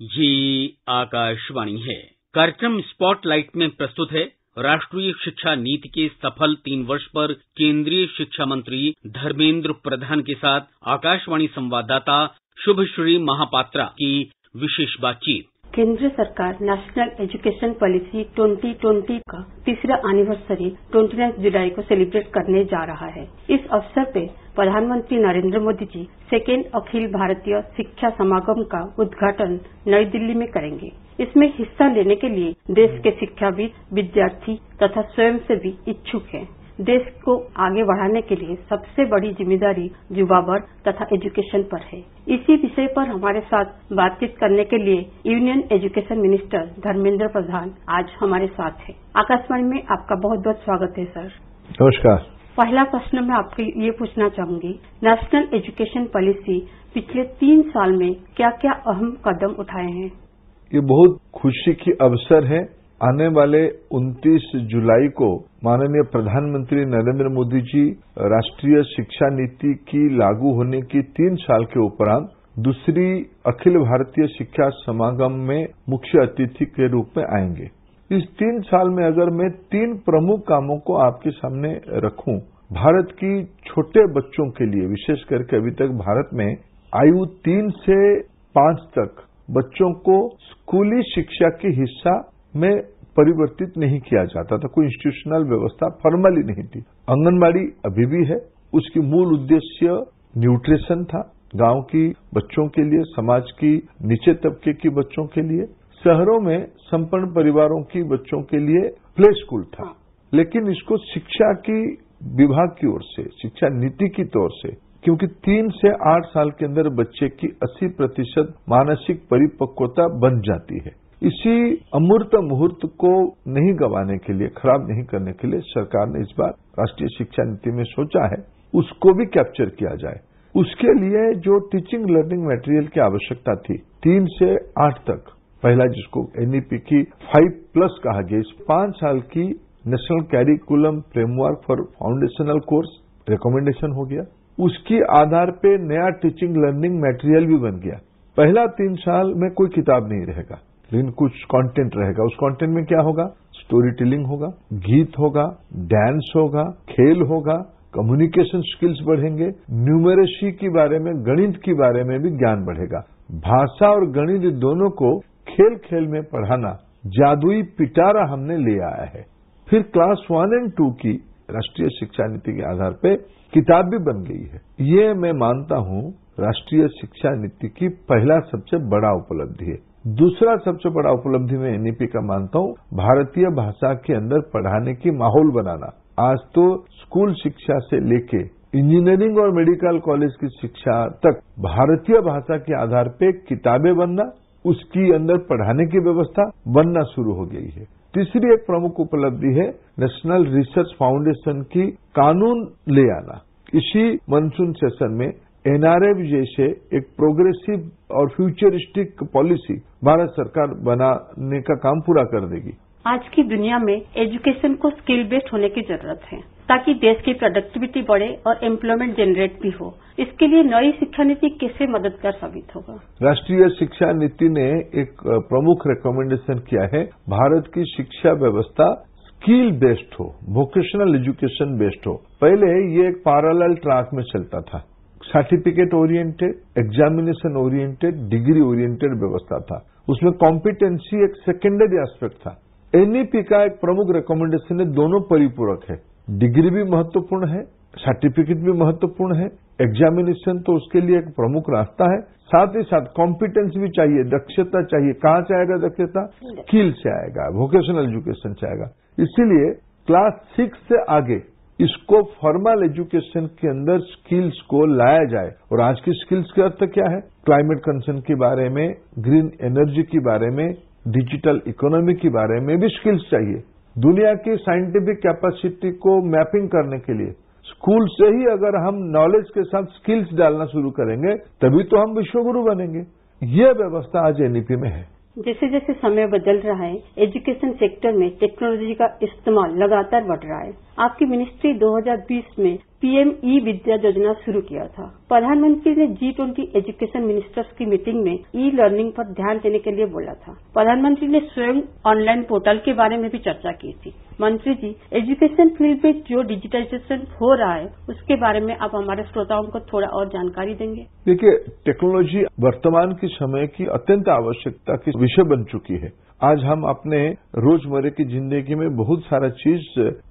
ये आकाशवाणी है। कार्यक्रम स्पॉटलाइट में प्रस्तुत है राष्ट्रीय शिक्षा नीति के सफल 3 वर्ष पर केंद्रीय शिक्षा मंत्री धर्मेंद्र प्रधान के साथ आकाशवाणी संवाददाता शुभश्री महापात्रा की विशेष बातचीत। केंद्र सरकार नेशनल एजुकेशन पॉलिसी 2020 का तीसरा एनिवर्सरी 29 जुलाई को सेलिब्रेट करने जा रहा है। इस अवसर पे प्रधानमंत्री नरेंद्र मोदी जी 2nd अखिल भारतीय शिक्षा समागम का उद्घाटन नई दिल्ली में करेंगे। इसमें हिस्सा लेने के लिए देश के शिक्षाविद, विद्यार्थी तथा स्वयंसेवी इच्छुक हैं। देश को आगे बढ़ाने के लिए सबसे बड़ी जिम्मेदारी युवा वर्ग तथा एजुकेशन पर है। इसी विषय पर हमारे साथ बातचीत करने के लिए union education minister Dharmendra Pradhan आज हमारे साथ हैं। आकाशवाणी में आपका बहुत बहुत स्वागत है सर। नमस्कार। पहला प्रश्न मैं आपसे ये पूछना चाहूंगी, नेशनल एजुकेशन पॉलिसी पिछले 3 साल में क्या क्या अहम कदम उठाए हैं? ये बहुत खुशी की अवसर है। आने वाले 29 जुलाई को माननीय प्रधानमंत्री नरेंद्र मोदी जी राष्ट्रीय शिक्षा नीति की लागू होने की 3 साल के उपरांत दूसरी अखिल भारतीय शिक्षा समागम में मुख्य अतिथि के रूप में आएंगे। इस 3 साल में अगर मैं 3 प्रमुख कामों को आपके सामने रखूं, भारत की छोटे बच्चों के लिए, विशेष करके अभी तक भारत में आयु 3 से 5 तक बच्चों को स्कूली शिक्षा के हिस्सा में परिवर्तित नहीं किया जाता था। कोई इंस्टीट्यूशनल व्यवस्था फॉर्मली नहीं थी। आंगनबाड़ी अभी भी है। उसकी मूल उद्देश्य न्यूट्रिशन था, गांव की बच्चों के लिए, समाज की नीचे तबके की बच्चों के लिए। शहरों में संपन्न परिवारों की बच्चों के लिए प्ले स्कूल था। लेकिन इसको शिक्षा की विभाग की ओर से, शिक्षा नीति की तौर से, क्योंकि 3 से 8 साल के अंदर बच्चे की 80% मानसिक परिपक्वता बन जाती है। इसी अमूर्त मुहूर्त को नहीं गंवाने के लिए, खराब नहीं करने के लिए सरकार ने इस बार राष्ट्रीय शिक्षा नीति में सोचा है उसको भी कैप्चर किया जाए। उसके लिए जो टीचिंग लर्निंग मटेरियल की आवश्यकता थी 3 से 8 तक, पहला जिसको एनईपी की 5+ कहा गया, इस 5 साल की national curriculum framework for foundational course recommendation हो गया। उसकी आधार पे नया टीचिंग लर्निंग मटेरियल भी बन गया। पहला 3 साल में कोई किताब नहीं रहेगा, लेकिन कुछ कंटेंट रहेगा। उस कंटेंट में क्या होगा? स्टोरी टेलिंग होगा, गीत होगा, डांस होगा, खेल होगा, कम्युनिकेशन स्किल्स बढ़ेंगे, न्यूमेरेसी के बारे में, गणित के बारे में भी ज्ञान बढ़ेगा। भाषा और गणित दोनों को खेल खेल में पढ़ाना जादुई पिटारा हमने ले आया है। फिर क्लास 1 और 2 की राष्ट्रीय शिक्षा नीति के आधार पे किताब भी बन गई है। ये मैं मानता हूं राष्ट्रीय शिक्षा नीति की पहला सबसे बड़ा उपलब्धि है। दूसरा सबसे बड़ा उपलब्धि में एनईपी का मानता हूं भारतीय भाषा के अंदर पढ़ाने की माहौल बनाना। आज तो स्कूल शिक्षा से लेके इंजीनियरिंग और मेडिकल कॉलेज की शिक्षा तक भारतीय भाषा के आधार पे किताबें बनना, उसकी अंदर पढ़ाने की व्यवस्था बनना शुरू हो गई है। तीसरी एक प्रमुख उपलब्धि है नेशनल रिसर्च फाउंडेशन की कानून ले आना। इसी मानसून सेशन में एनआरएफ जैसे एक प्रोग्रेसिव और फ्यूचरिस्टिक पॉलिसी भारत सरकार बनाने का काम पूरा कर देगी। आज की दुनिया में एजुकेशन को स्किल बेस्ड होने की जरूरत है ताकि देश की प्रोडक्टिविटी बढ़े और एम्प्लॉयमेंट जनरेट भी हो। इसके लिए नई शिक्षा नीति कैसे मददगार साबित होगा? राष्ट्रीय शिक्षा नीति ने एक प्रमुख रिकमेंडेशन किया है, भारत की शिक्षा व्यवस्था स्किल बेस्ड हो, वोकेशनल एजुकेशन बेस्ड हो। पहले ये एक पैरेलल ट्रैक में चलता था, certificate oriented, examination oriented, degree oriented व्यवस्था था। उसमें कॉम्पिटेंसी एक सेकेंडरी एस्पेक्ट था। एनईपी का एक प्रमुख रिकमेंडेशन है, दोनों परिपूरक है। डिग्री भी महत्वपूर्ण है, सर्टिफिकेट भी महत्वपूर्ण है, एग्जामिनेशन तो उसके लिए एक प्रमुख रास्ता है, साथ ही साथ कॉम्पिटेंस भी चाहिए, दक्षता चाहिए। कहां से आएगा दक्षता? स्किल से आएगा, वोकेशनल एजुकेशन से आएगा। इसीलिए क्लास 6 से आगे इसको फॉर्मल एजुकेशन के अंदर स्किल्स को लाया जाए। और आज की स्किल्स का अर्थ क्या है? क्लाइमेट कंसर्न के बारे में, ग्रीन एनर्जी के बारे में, डिजिटल इकोनॉमी के बारे में भी स्किल्स चाहिए। दुनिया की साइंटिफिक कैपेसिटी को मैपिंग करने के लिए स्कूल से ही अगर हम नॉलेज के साथ स्किल्स डालना शुरू करेंगे तभी तो हम विश्वगुरु बनेंगे। ये व्यवस्था आज एनईपी में है। जैसे जैसे समय बदल रहा है, एजुकेशन सेक्टर में टेक्नोलॉजी का इस्तेमाल लगातार बढ़ रहा है। आपकी मिनिस्ट्री 2020 में पीएम ई विद्या योजना शुरू किया था। प्रधानमंत्री ने G20 एजुकेशन मिनिस्टर्स की मीटिंग में ई लर्निंग पर ध्यान देने के लिए बोला था। प्रधानमंत्री ने स्वयं ऑनलाइन पोर्टल के बारे में भी चर्चा की थी। मंत्री जी, एजुकेशन फील्ड में जो डिजिटाइजेशन हो रहा है उसके बारे में आप हमारे श्रोताओं को थोड़ा और जानकारी देंगे। देखिए, टेक्नोलॉजी वर्तमान के समय की अत्यंत आवश्यकता की विषय बन चुकी है। आज हम अपने रोजमर्रा की जिंदगी में बहुत सारा चीज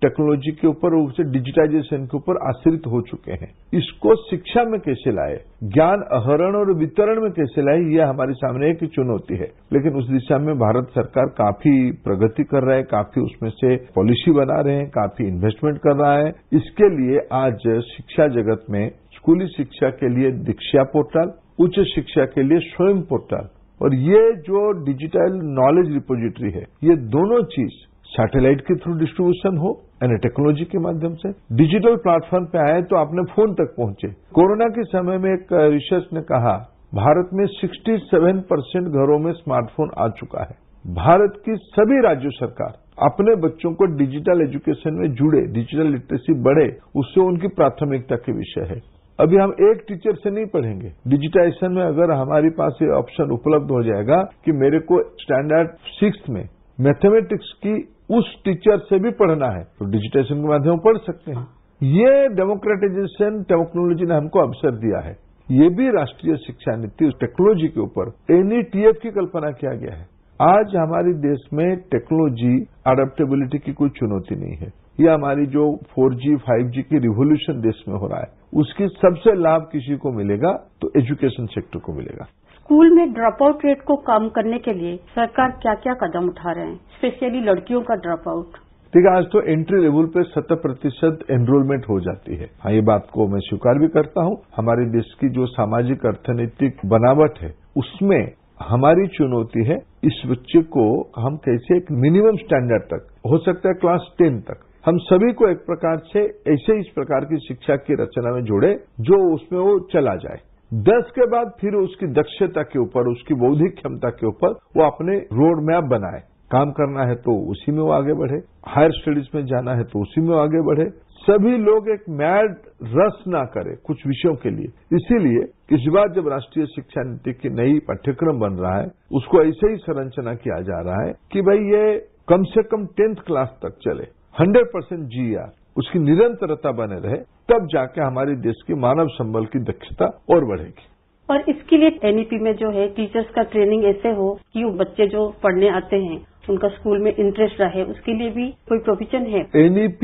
टेक्नोलॉजी के ऊपर, उसे डिजिटाइजेशन के ऊपर आश्रित हो चुके हैं। इसको शिक्षा में कैसे लाए, ज्ञान आहरण और वितरण में कैसे लाए, यह हमारे सामने एक चुनौती है। लेकिन उस दिशा में भारत सरकार काफी प्रगति कर रहा है, काफी उसमें से पॉलिसी बना रहे हैं, काफी इन्वेस्टमेंट कर रहा है। इसके लिए आज शिक्षा जगत में स्कूली शिक्षा के लिए दीक्षा पोर्टल, उच्च शिक्षा के लिए स्वयं पोर्टल और ये जो डिजिटल नॉलेज रिपोजिटरी है, ये दोनों चीज सैटेलाइट के थ्रू डिस्ट्रीब्यूशन हो यानी टेक्नोलॉजी के माध्यम से डिजिटल प्लेटफॉर्म पे आए तो अपने फोन तक पहुंचे। कोरोना के समय में एक रिसर्च ने कहा भारत में 67% घरों में स्मार्टफोन आ चुका है। भारत की सभी राज्य सरकार अपने बच्चों को डिजिटल एजुकेशन में जुड़े, डिजिटल लिटरेसी बढ़े, उससे उनकी प्राथमिकता के विषय है। अभी हम एक टीचर से नहीं पढ़ेंगे। डिजिटाइजेशन में अगर हमारे पास ये ऑप्शन उपलब्ध हो जाएगा कि मेरे को स्टैंडर्ड 6th में मैथमेटिक्स की उस टीचर से भी पढ़ना है तो डिजिटाइजेशन के माध्यम पढ़ सकते हैं। ये डेमोक्रेटाइजेशन टेक्नोलॉजी ने हमको अवसर दिया है। ये भी राष्ट्रीय शिक्षा नीति टेक्नोलॉजी के ऊपर NETF की कल्पना किया गया है। आज हमारे देश में टेक्नोलॉजी अडेप्टेबिलिटी की कोई चुनौती नहीं है। ये हमारी जो 4G 5G की रिवोल्यूशन देश में हो रहा है, उसकी सबसे लाभ किसी को मिलेगा तो एजुकेशन सेक्टर को मिलेगा। स्कूल में ड्रॉप आउट रेट को कम करने के लिए सरकार क्या क्या कदम उठा रहे हैं, स्पेशली लड़कियों का ड्रॉप आउट? देखिए, आज तो एंट्री लेवल पे 70% एनरोलमेंट हो जाती है। हाँ, ये बात को मैं स्वीकार भी करता हूँ। हमारे देश की जो सामाजिक अर्थनीतिक बनावट है उसमें हमारी चुनौती है इस बच्चे को हम कैसे एक मिनिमम स्टैंडर्ड तक, हो सकता है क्लास 10 तक, हम सभी को एक प्रकार से ऐसे इस प्रकार की शिक्षा की रचना में जोड़े जो उसमें वो चला जाए। 10 के बाद फिर उसकी दक्षता के ऊपर, उसकी बौद्धिक क्षमता के ऊपर वो अपने रोड मैप बनाए। काम करना है तो उसी में वो आगे बढ़े, हायर स्टडीज में जाना है तो उसी में वो आगे बढ़े। सभी लोग एक मैड रस ना करे कुछ विषयों के लिए। इसीलिए इस बार जब राष्ट्रीय शिक्षा नीति की नई पाठ्यक्रम बन रहा है, उसको ऐसे ही संरचना किया जा रहा है कि भाई ये कम से कम 10th क्लास तक चले, 100% GR उसकी निरंतरता बने रहे, तब जाके हमारे देश की मानव संबल की दक्षता और बढ़ेगी। और इसके लिए NEP में जो है टीचर्स का ट्रेनिंग ऐसे हो कि वो बच्चे जो पढ़ने आते हैं उनका स्कूल में इंटरेस्ट रहे, उसके लिए भी कोई प्रोविजन है? NEP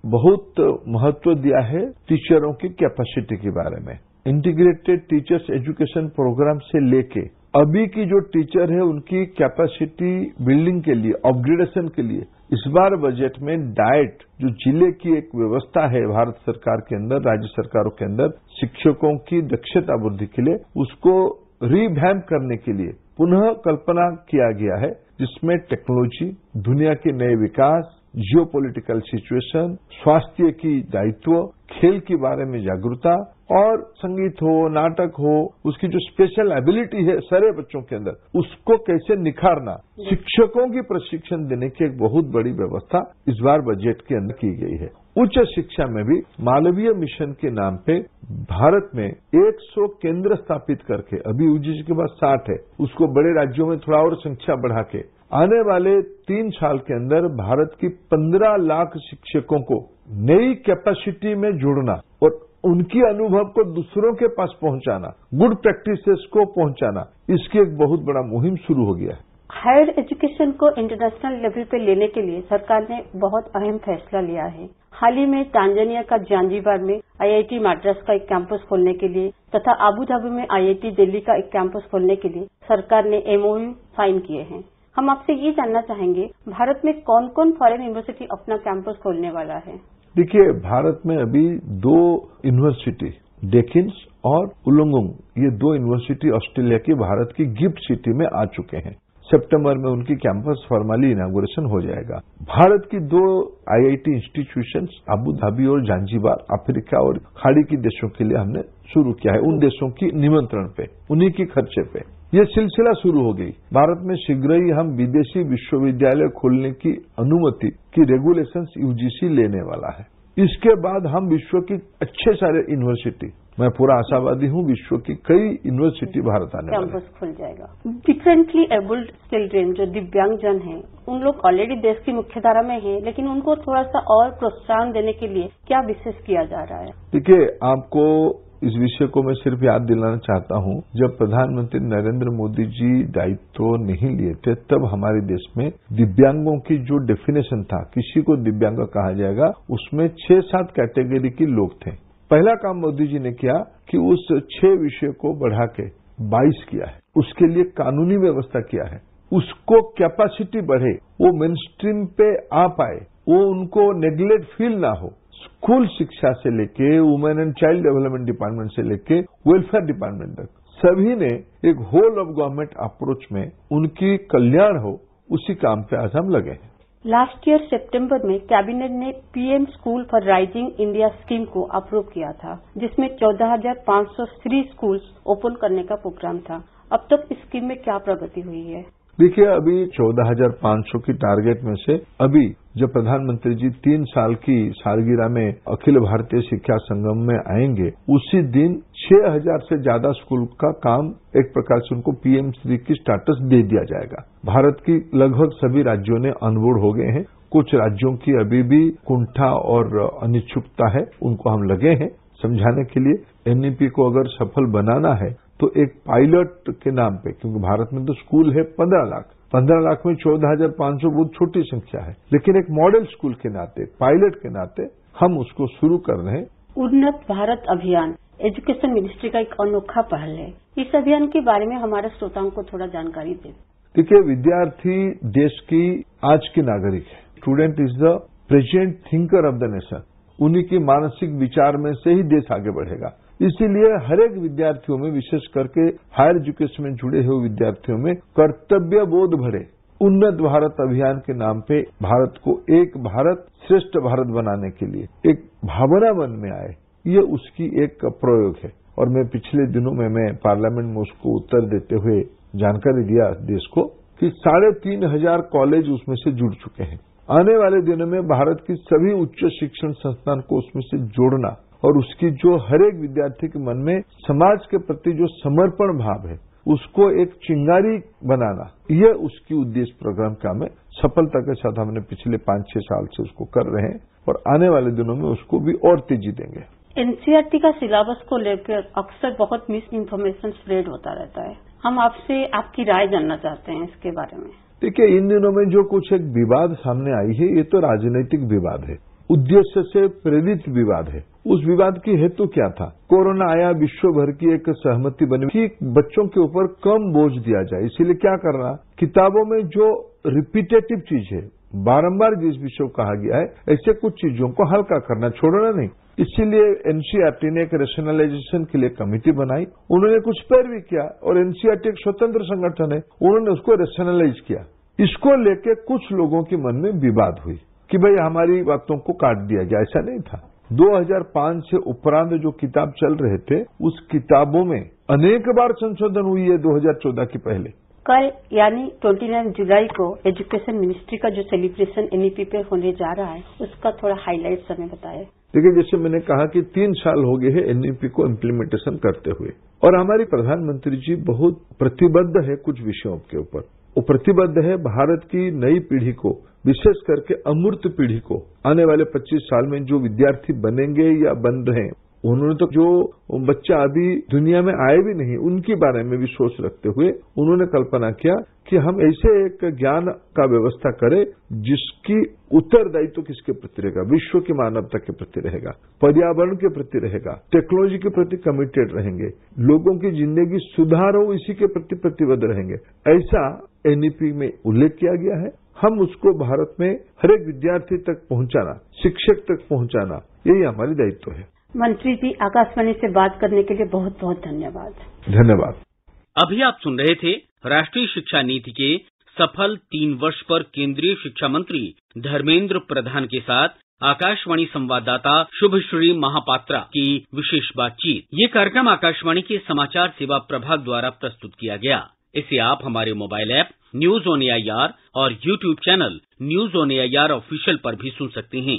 बहुत महत्व दिया है टीचरों की कैपेसिटी के बारे में। इंटीग्रेटेड टीचर्स एजुकेशन प्रोग्राम से लेके अभी की जो टीचर है उनकी कैपेसिटी बिल्डिंग के लिए, अपग्रेडेशन के लिए इस बार बजट में डाइट जो जिले की एक व्यवस्था है भारत सरकार के अंदर, राज्य सरकारों के अंदर शिक्षकों की दक्षता वृद्धि के लिए, उसको रिवैम्प करने के लिए पुनः कल्पना किया गया है, जिसमें टेक्नोलॉजी, दुनिया के नए विकास, जियोपॉलिटिकल सिचुएशन, स्वास्थ्य की दायित्व, खेल के बारे में जागरूकता और संगीत हो, नाटक हो, उसकी जो स्पेशल एबिलिटी है सारे बच्चों के अंदर, उसको कैसे निखारना, शिक्षकों की प्रशिक्षण देने की एक बहुत बड़ी व्यवस्था इस बार बजट के अंदर की गई है। उच्च शिक्षा में भी मालवीय मिशन के नाम पे भारत में 100 केंद्र स्थापित करके, अभी UGC के पास 60 है, उसको बड़े राज्यों में थोड़ा और संख्या बढ़ा के आने वाले 3 साल के अंदर भारत की 15 लाख शिक्षकों को नई कैपेसिटी में जोड़ना और उनकी अनुभव को दूसरों के पास पहुंचाना, गुड प्रैक्टिसेस को पहुंचाना, इसकी एक बहुत बड़ा मुहिम शुरू हो गया है। हायर एजुकेशन को इंटरनेशनल लेवल पे लेने के लिए सरकार ने बहुत अहम फैसला लिया है। हाल ही में तांजानिया का जांजिबार में IIT मद्रास का एक कैंपस खोलने के लिए तथा अबू धाबी में IIT दिल्ली का एक कैंपस खोलने के लिए सरकार ने MOU साइन किए हैं। हम आपसे ये जानना चाहेंगे, भारत में कौन कौन फॉरेन यूनिवर्सिटी अपना कैंपस खोलने वाला है? देखिए, भारत में अभी 2 यूनिवर्सिटी, डेकिन्स और उलुंगुंग, ये 2 यूनिवर्सिटी ऑस्ट्रेलिया की भारत की गिफ्ट सिटी में आ चुके हैं। सितंबर में उनकी कैंपस फॉर्मली इनॉग्रेशन हो जाएगा। भारत की 2 IIT इंस्टीट्यूशंस अबू धाबी और जांजिबार, अफ्रीका और खाड़ी के देशों के लिए हमने शुरू किया है। उन देशों की निमंत्रण पे, उन्हीं की खर्चे पे ये सिलसिला शुरू हो गई। भारत में शीघ्र ही हम विदेशी विश्वविद्यालय खोलने की अनुमति की रेगुलेशंस UGC लेने वाला है। इसके बाद हम विश्व की अच्छे सारे यूनिवर्सिटी, मैं पूरा आशावादी हूँ, विश्व की कई यूनिवर्सिटी भारत आने वाले कैंपस खुल जाएगा। डिफरेंटली एबल्ड चिल्ड्रेन जो दिव्यांगजन हैं, उन लोग ऑलरेडी देश की मुख्यधारा में हैं, लेकिन उनको थोड़ा सा और प्रोत्साहन देने के लिए क्या विशेष किया जा रहा है? देखिए, आपको इस विषय को मैं सिर्फ याद दिलाना चाहता हूं, जब प्रधानमंत्री नरेंद्र मोदी जी दायित्व नहीं लिए थे, तब हमारे देश में दिव्यांगों की जो डेफिनेशन था, किसी को दिव्यांग कहा जाएगा, उसमें 6-7 कैटेगरी के लोग थे। पहला काम मोदी जी ने किया कि उस 6 विषय को बढ़ा के 22 किया है, उसके लिए कानूनी व्यवस्था किया है, उसको कैपेसिटी बढ़े, वो मेन स्ट्रीम पे आ पाए, वो उनको नेग्लेक्ट फील ना हो। स्कूल शिक्षा से लेके women and child development department से लेके वेलफेयर डिपार्टमेंट तक सभी ने एक होल ऑफ गवर्नमेंट अप्रोच में उनकी कल्याण हो, उसी काम पे आज हम लगे हैं। लास्ट ईयर सितंबर में कैबिनेट ने PM school for rising India scheme को अप्रूव किया था, जिसमें 14,503 स्कूल्स ओपन करने का प्रोग्राम था। अब तक इस स्कीम में क्या प्रगति हुई है? देखिए, अभी 14,500 की टारगेट में से अभी जब प्रधानमंत्री जी 3 साल की सालगिरह में अखिल भारतीय शिक्षा संगम में आएंगे, उसी दिन 6,000 से ज्यादा स्कूल का काम एक प्रकार से उनको पीएम श्री की स्टेटस दे दिया जाएगा। भारत की लगभग सभी राज्यों ने ऑनबोर्ड हो गए हैं। कुछ राज्यों की अभी भी कुंठा और अनिच्छुकता है, उनको हम लगे हैं समझाने के लिए। एनईपी को अगर सफल बनाना है तो एक पायलट के नाम पे, क्योंकि भारत में तो स्कूल है 15 लाख में 14,500 बहुत छोटी संख्या है, लेकिन एक मॉडल स्कूल के नाते, पायलट के नाते हम उसको शुरू कर रहे हैं। उन्नत भारत अभियान एजुकेशन मिनिस्ट्री का एक अनोखा पहल है। इस अभियान के बारे में हमारे श्रोताओं को थोड़ा जानकारी दें। देखिए, विद्यार्थी देश की आज की नागरिक है। Student is the present thinker of the nation. उन्हीं की मानसिक विचार में से ही देश आगे बढ़ेगा। इसीलिए हर एक विद्यार्थियों में, विशेष करके हायर एजुकेशन में जुड़े हुए विद्यार्थियों में कर्तव्य बोध भरे उन्नत भारत अभियान के नाम पे भारत को एक भारत श्रेष्ठ भारत बनाने के लिए एक भावना मन में आए, ये उसकी एक प्रयोग है। और मैं पिछले दिनों में मैं पार्लियामेंट में उसको उत्तर देते हुए जानकारी दिया देश को कि 3,500 कॉलेज उसमें से जुड़ चुके हैं। आने वाले दिनों में भारत की सभी उच्च शिक्षण संस्थान को उसमें से जोड़ना और उसकी जो हर एक विद्यार्थी के मन में समाज के प्रति जो समर्पण भाव है, उसको एक चिंगारी बनाना, ये उसकी उद्देश्य प्रोग्राम का में सफलता के साथ हमने पिछले 5-6 साल से उसको कर रहे हैं और आने वाले दिनों में उसको भी और तेजी देंगे। एनसीईआरटी का सिलेबस को लेकर अक्सर बहुत मिस इन्फॉर्मेशन स्प्रेड होता रहता है। हम आपसे आपकी राय जानना चाहते हैं इसके बारे में। देखिए, इन दिनों में जो कुछ एक विवाद सामने आई है, ये तो राजनीतिक विवाद है, उद्देश्य से प्रेरित विवाद है। उस विवाद की हेतु क्या था? कोरोना आया, विश्व भर की एक सहमति बनी कि बच्चों के ऊपर कम बोझ दिया जाए। इसीलिए क्या करना, किताबों में जो रिपीटेटिव चीज है, बारंबार जिस विषय को कहा गया है, ऐसे कुछ चीजों को हल्का करना, छोड़ना नहीं। इसीलिए एनसीईआरटी ने एक रेशनलाइजेशन के लिए कमेटी बनाई, उन्होंने कुछ पैरवी किया और एनसीईआरटी एक स्वतंत्र संगठन है, उन्होंने उसको रेशनलाइज किया। इसको लेके कुछ लोगों के मन में विवाद हुई कि भाई हमारी बातों को काट दिया गया। ऐसा नहीं था। 2005 से उपरांत जो किताब चल रहे थे, उस किताबों में अनेक बार संशोधन हुई है 2014 के पहले। कल यानी 29 जुलाई को एजुकेशन मिनिस्ट्री का जो सेलिब्रेशन एनईपी पे होने जा रहा है, उसका थोड़ा हाईलाइट्स हमें बताएं। देखिए, जैसे मैंने कहा कि 3 साल हो गए हैं एनईपी को इम्प्लीमेंटेशन करते हुए, और हमारी प्रधानमंत्री जी बहुत प्रतिबद्ध है कुछ विषयों के ऊपर। वो प्रतिबद्ध है भारत की नई पीढ़ी को, विशेष करके अमूर्त पीढ़ी को, आने वाले 25 साल में जो विद्यार्थी बनेंगे या बन रहे हैं, उन्होंने तो जो बच्चा अभी दुनिया में आए भी नहीं, उनके बारे में भी सोच रखते हुए उन्होंने कल्पना किया कि हम ऐसे एक ज्ञान का व्यवस्था करें जिसकी उत्तरदायित्व किसके प्रति रहेगा, विश्व की मानवता के प्रति रहेगा, पर्यावरण के प्रति रहेगा, टेक्नोलॉजी के प्रति कमिटेड रहेंगे, लोगों की जिंदगी सुधार हो इसी के प्रति प्रतिबद्ध रहेंगे। ऐसा एनईपी में उल्लेख किया गया है। हम उसको भारत में हर एक विद्यार्थी तक पहुंचाना, शिक्षक तक पहुंचाना, यही हमारी दायित्व है। मंत्री जी, आकाशवाणी से बात करने के लिए बहुत बहुत धन्यवाद। धन्यवाद। अभी आप सुन रहे थे राष्ट्रीय शिक्षा नीति के सफल 3 वर्ष पर केंद्रीय शिक्षा मंत्री धर्मेंद्र प्रधान के साथ आकाशवाणी संवाददाता शुभश्री महापात्रा की विशेष बातचीत। ये कार्यक्रम आकाशवाणी के समाचार सेवा प्रभाग द्वारा प्रस्तुत किया गया। इसे आप हमारे mobile app news on AIR और YouTube channel news on AIR official पर भी सुन सकते हैं।